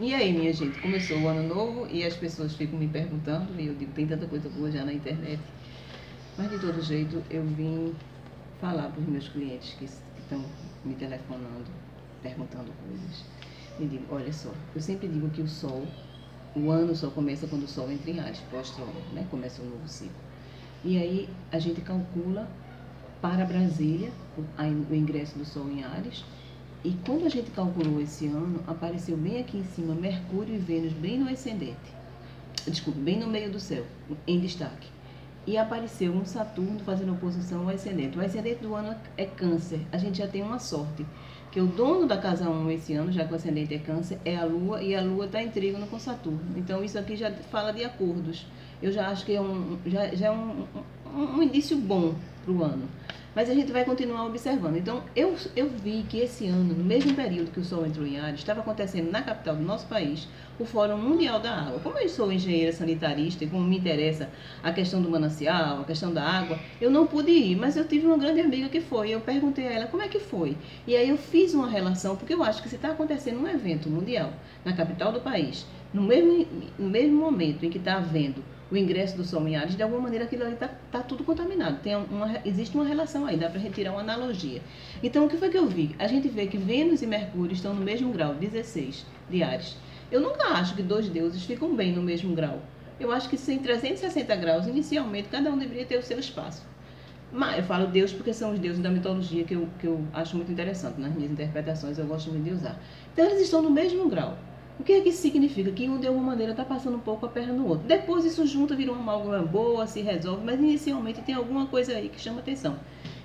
E aí, minha gente, começou o ano novo e as pessoas ficam me perguntando, e eu digo, tem tanta coisa boa já na internet. Mas de todo jeito, eu vim falar para os meus clientes que estão me telefonando, perguntando coisas. E digo, olha só, eu sempre digo que o ano só começa quando o sol entra em Áries, pós-astrônomo, né? Começa um novo ciclo. E aí a gente calcula para Brasília o ingresso do sol em Áries. E quando a gente calculou esse ano, apareceu bem aqui em cima Mercúrio e Vênus bem no ascendente. Desculpe, bem no meio do céu, em destaque. E apareceu um Saturno fazendo oposição ao ascendente. O ascendente do ano é Câncer. A gente já tem uma sorte, que o dono da casa 1 esse ano, já que o ascendente é Câncer, é a Lua, e a Lua está em trígono com Saturno. Então isso aqui já fala de acordos. Eu já acho que já é um indício bom para o ano. Mas a gente vai continuar observando. Então, eu vi que esse ano, no mesmo período que o Sol entrou em Áries, estava acontecendo na capital do nosso país o Fórum Mundial da Água. Como eu sou engenheira sanitarista e como me interessa a questão do manancial, a questão da água, eu não pude ir, mas eu tive uma grande amiga que foi. Eu perguntei a ela como é que foi. E aí eu fiz uma relação, porque eu acho que se está acontecendo um evento mundial na capital do país, no mesmo momento em que está havendo o ingresso do Sol em Áries, de alguma maneira aquilo ali está tudo contaminado. Existe uma relação aí, dá para retirar uma analogia. Então, o que foi que eu vi? A gente vê que Vênus e Mercúrio estão no mesmo grau, 16 de Áries. Eu nunca acho que dois deuses ficam bem no mesmo grau. Eu acho que em 360 graus, inicialmente, cada um deveria ter o seu espaço. Mas eu falo Deus porque são os deuses da mitologia que eu acho muito interessante nas minhas interpretações, eu gosto muito de usar. Então, eles estão no mesmo grau. O que é que isso significa? Que um de alguma maneira está passando um pouco a perna no outro. Depois isso junta, vira uma amálgama boa, se resolve, mas inicialmente tem alguma coisa aí que chama atenção.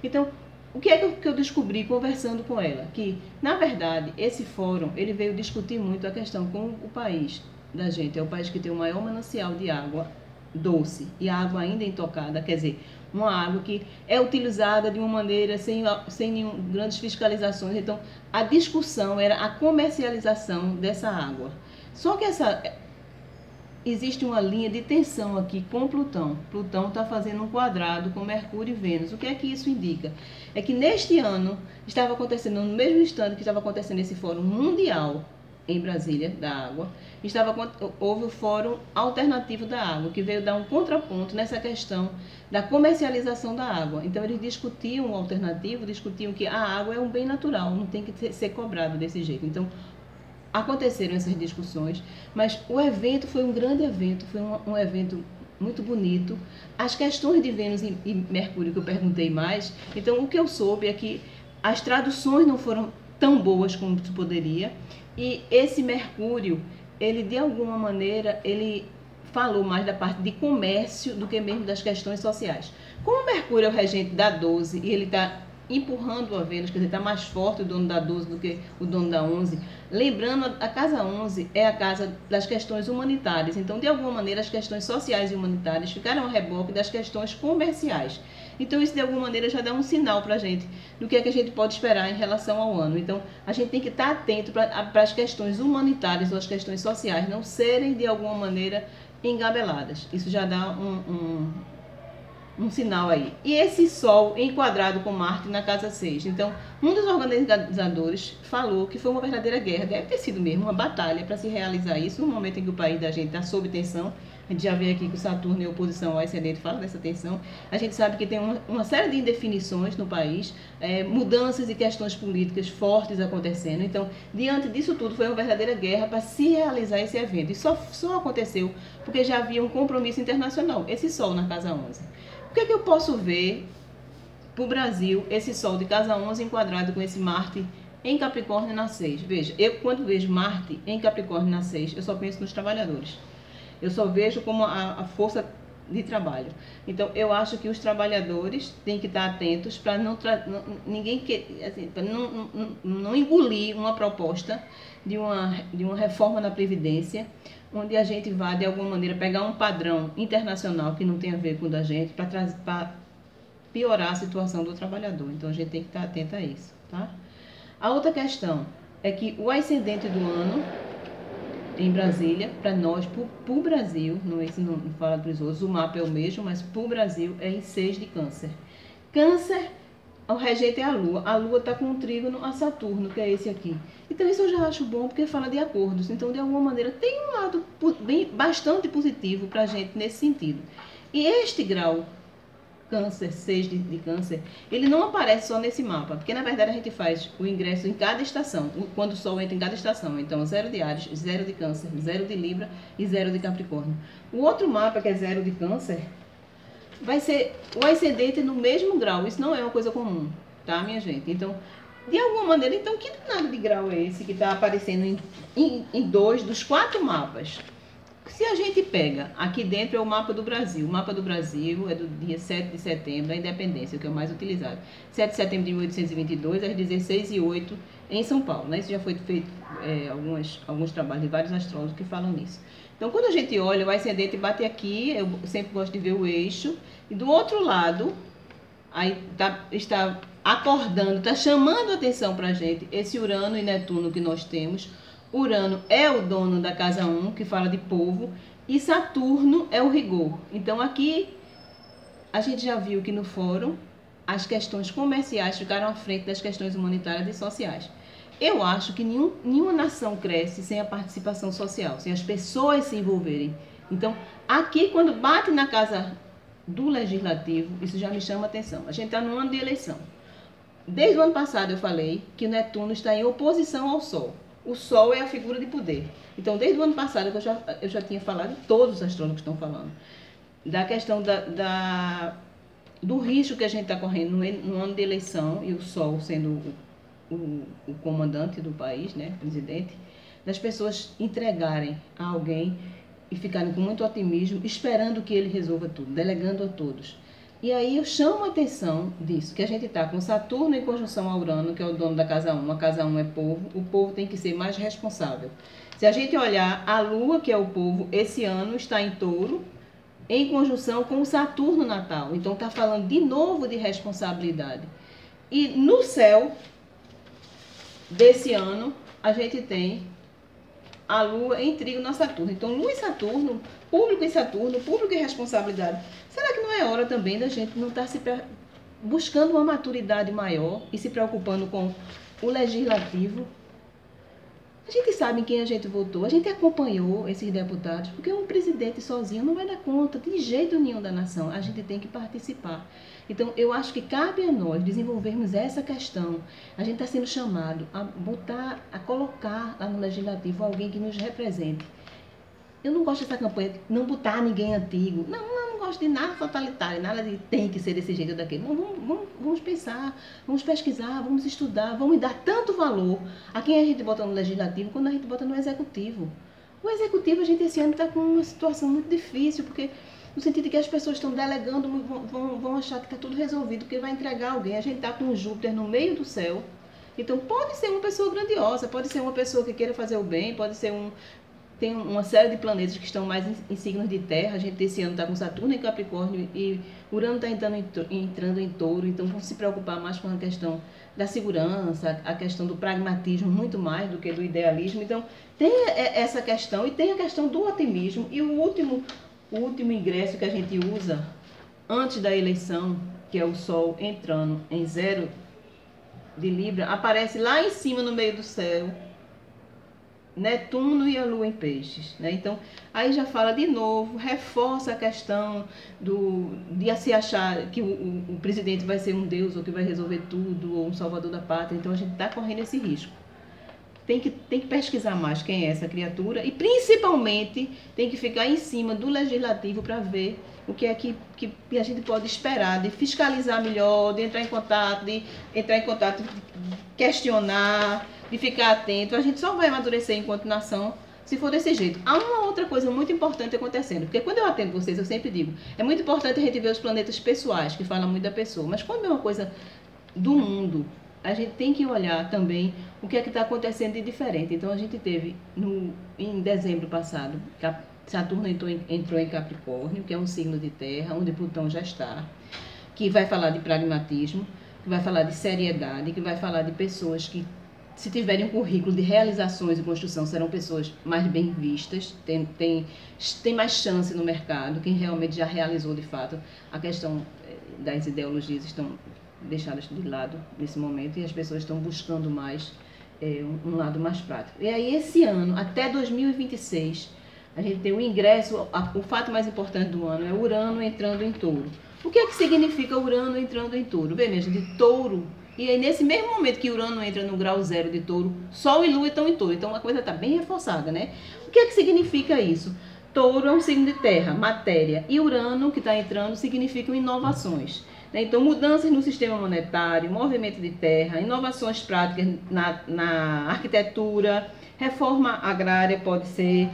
Então, o que é que eu descobri conversando com ela? Que, na verdade, esse fórum, ele veio discutir muito a questão com o país da gente. É o país que tem o maior manancial de água doce e água ainda intocada, quer dizer, uma água que é utilizada de uma maneira sem grandes fiscalizações. Então, a discussão era a comercialização dessa água. Só que existe uma linha de tensão aqui com Plutão. Plutão está fazendo um quadrado com Mercúrio e Vênus. O que é que isso indica? É que neste ano estava acontecendo, no mesmo instante que estava acontecendo esse fórum mundial em Brasília, da água, houve o Fórum Alternativo da Água, que veio dar um contraponto nessa questão da comercialização da água. Então, eles discutiam o alternativo, discutiam que a água é um bem natural, não tem que ser cobrado desse jeito. Então, aconteceram essas discussões, mas o evento foi um grande evento, foi um evento muito bonito. As questões de Vênus e Mercúrio que eu perguntei mais, então o que eu soube é que as traduções não foram tão boas como se poderia, e esse Mercúrio, ele de alguma maneira, ele falou mais da parte de comércio do que mesmo das questões sociais. Como o Mercúrio é o regente da 12 e ele está empurrando a Vênus, quer dizer, está mais forte o dono da 12 do que o dono da 11. Lembrando, a casa 11 é a casa das questões humanitárias. Então, de alguma maneira, as questões sociais e humanitárias ficaram a reboque das questões comerciais. Então, isso de alguma maneira já dá um sinal para a gente do que é que a gente pode esperar em relação ao ano. Então, a gente tem que estar atento para as questões humanitárias ou as questões sociais não serem, de alguma maneira, engabeladas. Isso já dá um sinal aí. E esse Sol enquadrado com Marte na casa 6. Então, um dos organizadores falou que foi uma verdadeira guerra, deve ter sido mesmo uma batalha para se realizar isso, no momento em que o país da gente está sob tensão. A gente já vê aqui que o Saturno em oposição ao ascendente fala dessa tensão. A gente sabe que tem uma série de indefinições no país, mudanças e questões políticas fortes acontecendo. Então, diante disso tudo, foi uma verdadeira guerra para se realizar esse evento. E só aconteceu porque já havia um compromisso internacional, esse Sol na casa 11. O que é que eu posso ver para o Brasil, esse Sol de casa 11 enquadrado com esse Marte em Capricórnio na 6? Veja, eu quando vejo Marte em Capricórnio na 6, eu só penso nos trabalhadores. Eu só vejo como a força de trabalho. Então, eu acho que os trabalhadores têm que estar atentos para ninguém assim, para não engolir uma proposta de uma reforma na Previdência, onde a gente vai, de alguma maneira, pegar um padrão internacional que não tem a ver com o da gente, para piorar a situação do trabalhador. Então, a gente tem que estar atento a isso, tá? A outra questão é que o ascendente do ano em Brasília, para nós, para o Brasil, não fala para os outros, o mapa é o mesmo, mas para o Brasil é em 6 de Câncer. Câncer o regente é a Lua está com um trígono a Saturno, que é esse aqui. Então isso eu já acho bom, porque fala de acordos. Então, de alguma maneira, tem um lado bastante positivo para a gente nesse sentido. E este grau Câncer, 6 de Câncer, ele não aparece só nesse mapa, porque na verdade a gente faz o ingresso em cada estação, quando o Sol entra em cada estação. Então, 0 de Áries, 0 de Câncer, 0 de Libra e 0 de Capricórnio. O outro mapa, que é 0 de Câncer, vai ser o ascendente no mesmo grau. Isso não é uma coisa comum, tá, minha gente? Então, de alguma maneira, então, que danado de grau é esse que está aparecendo em 2 dos 4 mapas? Se a gente pega, aqui dentro é o mapa do Brasil. O mapa do Brasil é do dia 7 de setembro, a independência, que é o mais utilizado. 7 de setembro de 1822, às 16h08, em São Paulo. Né? Isso já foi feito alguns trabalhos de vários astrólogos que falam nisso. Então, quando a gente olha, o ascendente bate aqui, eu sempre gosto de ver o eixo. E do outro lado, aí está acordando, está chamando a atenção para a gente esse Urano e Netuno que nós temos. Urano é o dono da casa 1, que fala de povo, e Saturno é o rigor. Então aqui a gente já viu que no fórum as questões comerciais ficaram à frente das questões humanitárias e sociais. Eu acho que nenhuma nação cresce sem a participação social, sem as pessoas se envolverem. Então aqui, quando bate na casa do legislativo, isso já me chama a atenção. A gente está no ano de eleição. Desde o ano passado eu falei que o Netuno está em oposição ao Sol. O Sol é a figura de poder. Então, desde o ano passado, eu já tinha falado, todos os astrólogos estão falando, da questão do risco que a gente está correndo no ano de eleição, e o Sol sendo o comandante do país, né, presidente, das pessoas entregarem a alguém e ficarem com muito otimismo, esperando que ele resolva tudo, delegando a todos. E aí eu chamo a atenção disso, que a gente está com Saturno em conjunção a Urano, que é o dono da casa 1. A casa 1 é povo, o povo tem que ser mais responsável. Se a gente olhar a Lua, que é o povo, esse ano está em Touro, em conjunção com o Saturno natal. Então está falando de novo de responsabilidade. E no céu desse ano, a gente tem a Lua em trígono a Saturno. Então, Lua e Saturno, público e Saturno, público e responsabilidade. Será que não é hora também da gente não estar buscando uma maturidade maior e se preocupando com o legislativo? A gente sabe em quem a gente votou, a gente acompanhou esses deputados, porque um presidente sozinho não vai dar conta de jeito nenhum da nação. A gente tem que participar. Então, eu acho que cabe a nós desenvolvermos essa questão. A gente está sendo chamado a colocar lá no legislativo alguém que nos represente. Eu não gosto dessa campanha de não botar ninguém antigo. Não gosto de nada totalitário, nada de tem que ser desse jeito ou daquele. Vamos pensar, vamos pesquisar, vamos estudar, vamos dar tanto valor a quem a gente bota no legislativo quando a gente bota no executivo. O executivo, a gente esse ano está com uma situação muito difícil, porque no sentido de que as pessoas estão delegando, vão achar que está tudo resolvido, porque vai entregar alguém. A gente está com o Júpiter no meio do céu. Então pode ser uma pessoa grandiosa, pode ser uma pessoa que queira fazer o bem, pode ser tem uma série de planetas que estão mais em signos de terra. A gente esse ano está com Saturno em Capricórnio e Urano está entrando em Touro. Então vamos se preocupar mais com a questão da segurança, a questão do pragmatismo, muito mais do que do idealismo. Então tem essa questão e tem a questão do otimismo. E o último ingresso que a gente usa antes da eleição, que é o Sol entrando em 0 de Libra, aparece lá em cima no meio do céu Netuno e a Lua em Peixes, né? Então, aí já fala de novo, reforça a questão de se achar que o presidente vai ser um deus, ou que vai resolver tudo, ou um salvador da pátria. Então, a gente está correndo esse risco. Tem que pesquisar mais quem é essa criatura e, principalmente, tem que ficar em cima do legislativo para ver o que é que a gente pode esperar, de fiscalizar melhor, de entrar em contato, questionar, de ficar atento. A gente só vai amadurecer enquanto nação se for desse jeito. Há uma outra coisa muito importante acontecendo, porque quando eu atendo vocês, eu sempre digo, é muito importante a gente ver os planetas pessoais, que falam muito da pessoa, mas quando é uma coisa do mundo, a gente tem que olhar também o que é que está acontecendo de diferente. Então, a gente teve, em dezembro passado, Saturno entrou em Capricórnio, que é um signo de terra, onde Plutão já está, que vai falar de pragmatismo, que vai falar de seriedade, que vai falar de pessoas que, se tiverem um currículo de realizações e construção, serão pessoas mais bem vistas, tem mais chance no mercado, quem realmente já realizou de fato. A questão das ideologias estão deixadas de lado nesse momento e as pessoas estão buscando mais um lado mais prático. E aí esse ano, até 2026, a gente tem o ingresso, o fato mais importante do ano é Urano entrando em Touro. O que é que significa Urano entrando em Touro? Bem, mesmo de Touro, e aí nesse mesmo momento que Urano entra no grau 0 de Touro, Sol e Lua estão em Touro, então a coisa está bem reforçada, né? O que é que significa isso? Touro é um signo de terra, matéria, e Urano, que está entrando, significam inovações. Então, mudanças no sistema monetário, movimento de terra, inovações práticas na arquitetura, reforma agrária pode ser.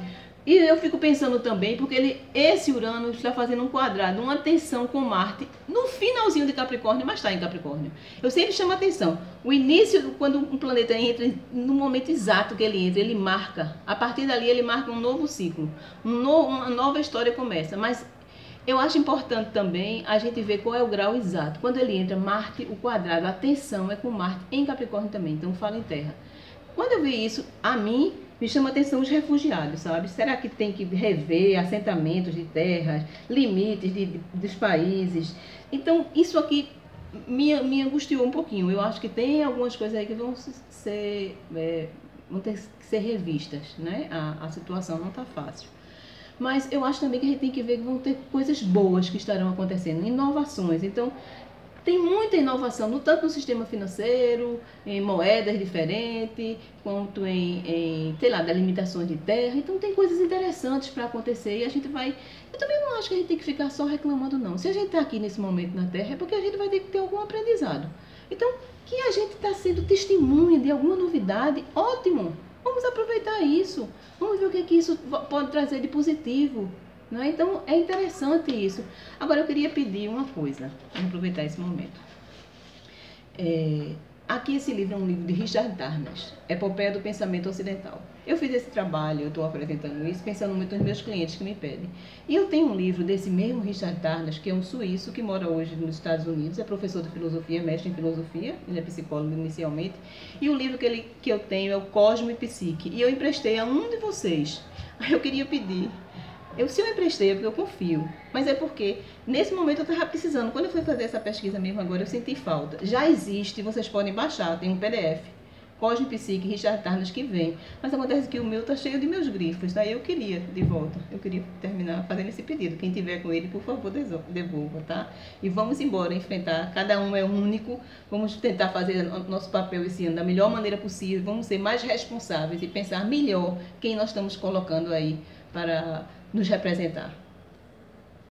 E eu fico pensando também, porque esse Urano está fazendo um quadrado, uma tensão com Marte, no finalzinho de Capricórnio, mas está em Capricórnio. Eu sempre chamo a atenção. O início, quando um planeta entra, no momento exato que ele entra, ele marca. A partir dali, ele marca um novo ciclo. Uma nova história começa. Mas eu acho importante também a gente ver qual é o grau exato. Quando ele entra, Marte, o quadrado, a tensão é com Marte em Capricórnio também, então fala em terra. Quando eu vi isso, a mim, me chama a atenção os refugiados, sabe? Será que tem que rever assentamentos de terras, limites dos países? Então, isso aqui me angustiou um pouquinho. Eu acho que tem algumas coisas aí que vão ter que ser revistas, né? A situação não está fácil. Mas eu acho também que a gente tem que ver que vão ter coisas boas que estarão acontecendo, inovações. Então, tem muita inovação, tanto no sistema financeiro, em moedas diferentes, quanto sei lá, delimitações de terra. Então, tem coisas interessantes para acontecer e a gente vai... Eu também não acho que a gente tem que ficar só reclamando, não. Se a gente está aqui nesse momento na Terra, é porque a gente vai ter que ter algum aprendizado. Então, que a gente está sendo testemunha de alguma novidade, ótimo! Vamos aproveitar isso. Vamos ver o que isso pode trazer de positivo. Não é? Então, é interessante isso. Agora, eu queria pedir uma coisa. Vamos aproveitar esse momento. Aqui esse livro é um livro de Richard Dawkins, Epopeia do Pensamento Ocidental. Eu fiz esse trabalho, eu estou apresentando isso, pensando muito nos meus clientes que me pedem. E eu tenho um livro desse mesmo Richard Dawkins, que é um suíço que mora hoje nos Estados Unidos, é professor de filosofia, mestre em filosofia, ele é psicólogo inicialmente. E o livro que eu tenho é o Cosmo e Psique. E eu emprestei a um de vocês. Aí eu queria pedir... Se eu emprestei é porque eu confio, mas é porque nesse momento eu estava precisando. Quando eu fui fazer essa pesquisa mesmo agora, eu senti falta. Já existe, vocês podem baixar, tem um PDF, Cosmo Psique, Richard Dawkins, que vem. Mas acontece que o meu está cheio de meus grifos, daí eu queria de volta. Eu queria terminar fazendo esse pedido. Quem tiver com ele, por favor, devolva, tá? E vamos embora, enfrentar. Cada um é único. Vamos tentar fazer nosso papel esse ano da melhor maneira possível. Vamos ser mais responsáveis e pensar melhor quem nós estamos colocando aí para nos representar.